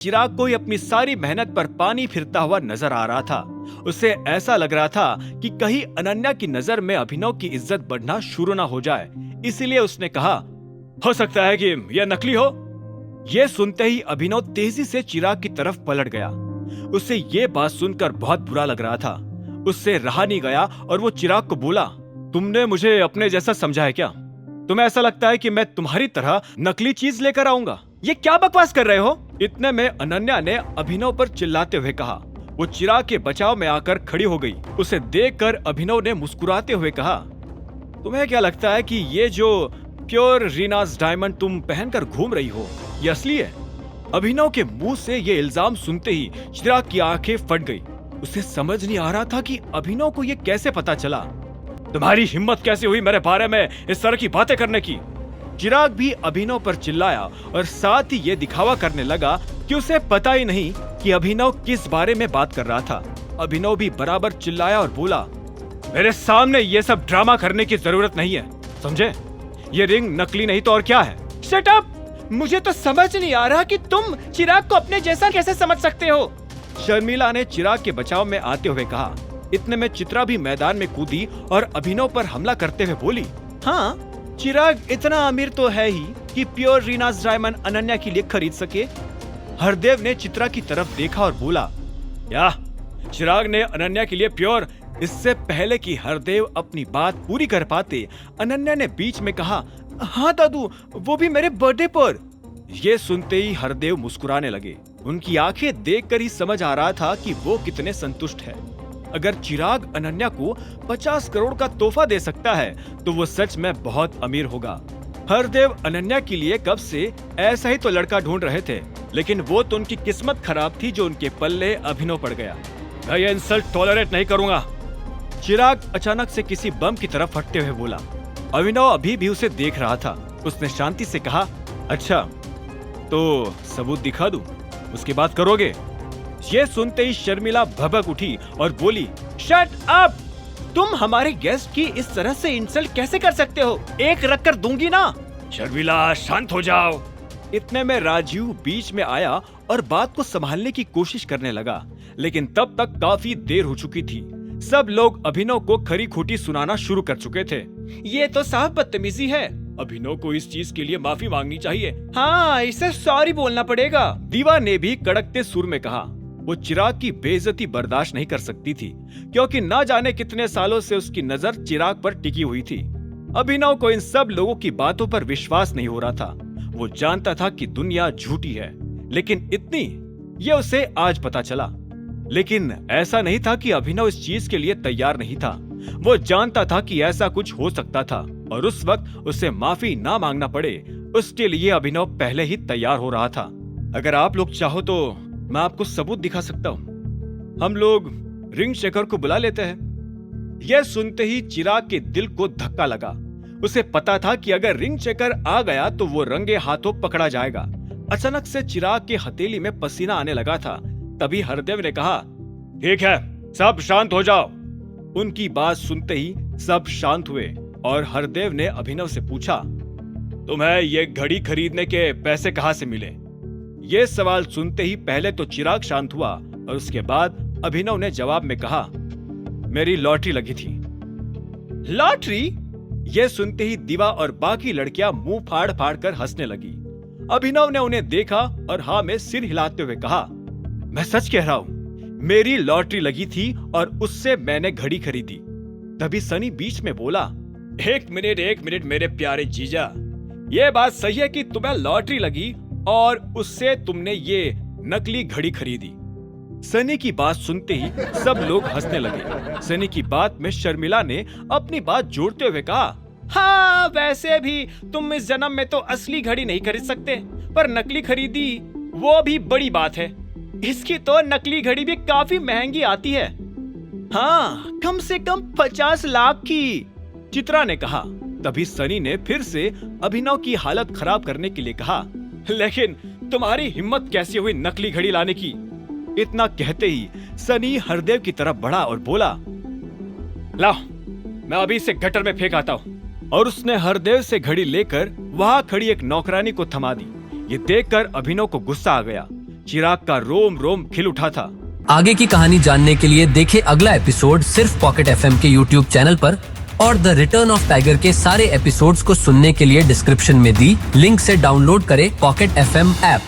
चिराग को ही अपनी सारी मेहनत पर पानी फिरता हुआ नजर आ रहा था। उसे ऐसा लग रहा था कि कहीं अनन्या की नजर में अभिनव की इज्जत बढ़ना शुरू ना हो जाए, इसीलिए उसने कहा, हो सकता है कि यह नकली हो। यह सुनते ही अभिनव तेजी से चिराग की तरफ पलट गया। उसे ये बात सुनकर बहुत बुरा लग रहा था। उससे रहा नहीं गया और वो चिराग को बोला, तुमने मुझे अपने जैसा समझा है क्या? तुम्हें ऐसा लगता है कि मैं तुम्हारी तरह नकली चीज लेकर आऊंगा? ये क्या बकवास कर रहे हो? इतने में अनन्या ने अभिनव पर चिल्लाते हुए कहा। वो चिराग के बचाव में आकर खड़ी हो गई। उसे देखकर अभिनव ने मुस्कुराते हुए कहा, तुम्हें क्या लगता है कि ये जो प्योर रीनास डायमंड तुम पहनकर घूम रही हो, ये असली है? अभिनव के मुंह से ये इल्जाम सुनते ही चिराग की आंखें फट गई। उसे समझ नहीं आ रहा था कि अभिनव को ये कैसे पता चला। तुम्हारी हिम्मत कैसे हुई मेरे बारे में इस तरह की बातें करने की? चिराग भी अभिनव पर चिल्लाया और साथ ही ये दिखावा करने लगा कि उसे पता ही नहीं कि अभिनव किस बारे में बात कर रहा था। अभिनव भी बराबर चिल्लाया और बोला, मेरे सामने ये सब ड्रामा करने की जरूरत नहीं है, समझे? ये रिंग नकली नहीं तो और क्या है? Shut up! मुझे तो समझ नहीं आ रहा कि तुम चिराग को अपने जैसा कैसे समझ सकते हो? शर्मिला ने चिराग के बचाव में आते हुए कहा। इतने में चित्रा भी मैदान में कूदी और अभिनव पर हमला करते हुए बोली, हाँ, चिराग इतना अमीर तो है ही कि प्योर रीनास डायमंड अनन्या के लिए खरीद सके। हरदेव ने चित्रा की तरफ देखा और बोला, क्या चिराग ने अनन्या के लिए प्योर? इससे पहले कि हरदेव अपनी बात पूरी कर पाते, अनन्या ने बीच में कहा, हाँ दादू, वो भी मेरे बर्थडे पर। ये सुनते ही हरदेव मुस्कुराने लगे। उनकी आंखें देखकर ही समझ आ रहा था कि वो कितने संतुष्ट है। अगर चिराग अनन्या को 50 करोड़ का तोहफा दे सकता है तो वो सच में बहुत अमीर होगा। हरदेव अनन्या के लिए कब से ऐसा ही तो लड़का ढूंढ रहे थे, लेकिन वो तो उनकी किस्मत खराब थी जो उनके पल्ले अभिनव पड़ गया। मैं ये इंसल्ट टॉलरेट नहीं करूंगा। चिराग अचानक से किसी बम की तरफ फटते हुए बोला। अभिनव अभी भी उसे देख रहा था। उसने शांति से कहा, अच्छा तो सबूत दिखा दूं, उसकी बात करोगे? ये सुनते ही शर्मिला भभक उठी और बोली, शट अप! तुम हमारे गेस्ट की इस तरह से इंसल्ट कैसे कर सकते हो? एक रख कर दूंगी ना। शर्मिला शांत हो जाओ। इतने में राजीव बीच में आया और बात को संभालने की कोशिश करने लगा, लेकिन तब तक काफी देर हो चुकी थी। सब लोग अभिनव को खरी खोटी सुनाना शुरू कर चुके थे। ये तो साफ बदतमीजी है। अभिनव को इस चीज के लिए माफी मांगनी चाहिए। हाँ, इसे सॉरी बोलना पड़ेगा। दीवा ने भी कड़कते सुर में कहा। वो चिराग की बेइज्जती बर्दाश्त नहीं कर सकती थी, क्योंकि ना जाने कितने सालों से उसकी नजर चिराग पर टिकी हुई थी। अभिनव को इन सब लोगों की बातों पर विश्वास नहीं हो रहा था। वो जानता था कि दुनिया झूठी है, लेकिन इतनी, ये उसे आज पता चला। लेकिन ऐसा नहीं था कि अभिनव इस चीज के लिए तैयार नहीं था। वो जानता था कि ऐसा कुछ हो सकता था और उस वक्त उसे माफी ना मांगना पड़े, उसके लिए अभिनव पहले ही तैयार हो रहा था। अगर आप लोग चाहो तो मैं आपको सबूत दिखा सकता हूँ। हम लोग रिंग शेकर को बुला लेते हैं। यह सुनते ही चिराग के दिल को धक्का लगा। उसे पता था कि अगर रिंग शेकर आ गया तो वो रंगे हाथों पकड़ा जाएगा। अचानक से चिराग के हथेली में पसीना आने लगा था। तभी हरदेव ने कहा, ठीक है, सब शांत हो जाओ। उनकी बात सुनते ही सब शांत हुए और हरदेव ने अभिनव से पूछा, तुम्हें ये घड़ी खरीदने के पैसे कहाँ से मिले? ये सवाल सुनते ही पहले तो चिराग शांत हुआ और उसके बाद अभिनव ने जवाब में कहा, मेरी लॉटरी लगी थी। लॉटरी? ये सुनते ही दिवा और बाकी लड़कियां मुंह फाड़ फाड़ कर हंसने लगी। अभिनव ने उन्हें देखा और हाँ में सिर हिलाते हुए कहा, मैं सच कह रहा हूँ, मेरी लॉटरी लगी थी और उससे मैंने घड़ी खरीदी। तभी सनी बीच में बोला, एक मिनट मेरे प्यारे जीजा, ये बात सही है कि तुम्हें लॉटरी लगी और उससे तुमने ये नकली घड़ी खरीदी? सनी की बात सुनते ही सब लोग हंसने लगे। सनी की बात में शर्मिला ने अपनी बात जोड़ते हुए कहा, हाँ, वैसे भी तुम इस जन्म में तो असली घड़ी नहीं खरीद सकते, पर नकली खरीदी वो भी बड़ी बात है। इसकी तो नकली घड़ी भी काफी महंगी आती है। हाँ, कम से कम 50 लाख की, चित्रा ने कहा। तभी सनी ने फिर से अभिनव की हालत खराब करने के लिए कहा, लेकिन तुम्हारी हिम्मत कैसे हुई नकली घड़ी लाने की? इतना कहते ही सनी हरदेव की तरफ बढ़ा और बोला, लाओ, मैं अभी इसे गटर में फेंक आता हूँ। और उसने हरदेव से घड़ी लेकर वहां खड़ी एक नौकरानी को थमा दी। ये देखकर अभिनव को गुस्सा आ गया। चिराग का रोम रोम खिल उठा था। आगे की कहानी जानने के लिए देखें अगला एपिसोड सिर्फ पॉकेट एफएम के यूट्यूब चैनल पर, और द रिटर्न ऑफ टाइगर के सारे एपिसोड्स को सुनने के लिए डिस्क्रिप्शन में दी लिंक से डाउनलोड करें पॉकेट एफएम ऐप।